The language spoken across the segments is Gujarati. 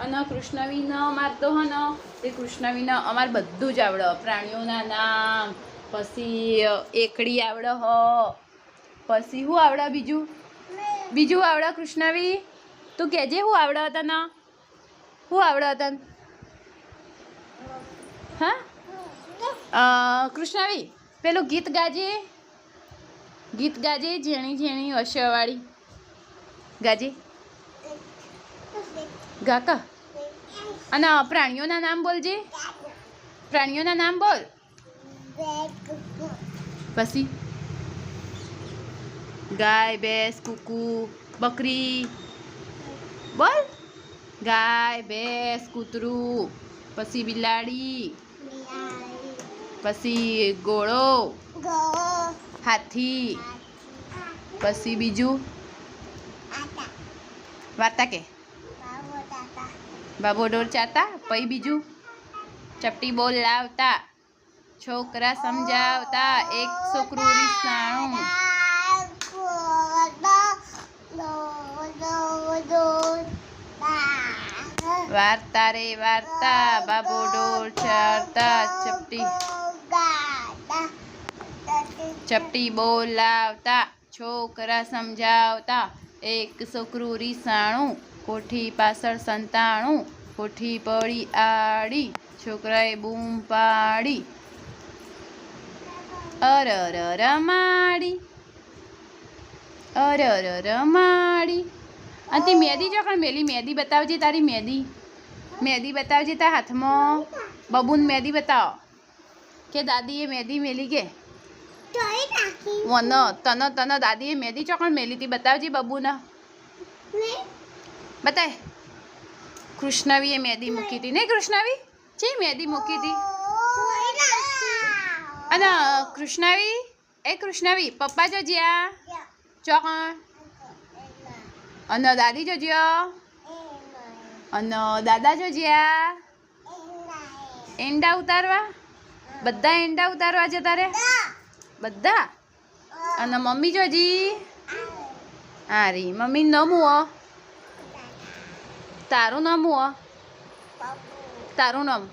અને કૃષ્ણવીન અમાર તો હ ને તે કૃષ્ણવીન અમાર બધું જ આવડે. પ્રાણીઓના નામ, પછી એકડી આવડે હ, પછી શું આવડે બીજું આવડે કૃષ્ણવી? તું કહેજે શું આવડે તને? શું આવડે તને? હા કૃષ્ણવી પેલું ગીત ગાજે ઝીણી ઝીણી હસવાળી ગાજે ગાકા. અને પ્રાણીઓના નામ બોલજે. પ્રાણીઓના નામ બોલ. પછી ગાય, ભેંસ, કૂકુ, બકરી બોલ. ગાય, ભેંસ, કૂતરું, પછી બિલાડી, પછી ઘોડો, હાથી, પછી બીજું વાર્તા કે બાબો ડોર ચાતા. પછી બીજું ચપટી બોલ લાવતા, છોકરા સમજાવતા, એક છોકરું રીસાણું, વાર્તા રે વાર્તા, બાબો ડોર ચારતા, ચપટી બોલ લાવતા, છોકરા સમજાવતા, એક છોકરું રીસાણું, કોઠી પાછળ સંતાણું, કોઠી પડી આડી, છોકરાએ બૂમ પાડી, અરર માડી, માડી. અને તે મેદી જો કણ મેલી મેદી બતાવજે તારી મેદી બતાવજે તાર હાથમાં. બબૂન મેદી બતાવો કે દાદીએ મેદી મેલી કે તને દાદીએ મેદી ચોકણ મેલી હતી બતાવજે બબુના. બતાય. કૃષ્ણવીએ મેદી મૂકી હતી નહીં કૃષ્ણવી? છે મેદી મૂકી હતી. અને કૃષ્ણવી પપ્પા જો જ્યાં ચોકણ અને દાદી જોજો અને દાદા જો જ્યાં એંડા ઉતારવા. બધા એંડા ઉતારવા જતા રે બધા. અને મમ્મી જોજી હારી મમ્મી નામ હું તારું નામ હું તારું નામ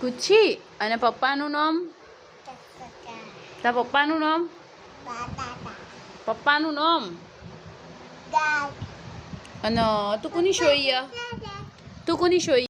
કુછી. અને પપ્પાનું નામ તાર પપ્પાનું નામ અને તું કોની શોઈ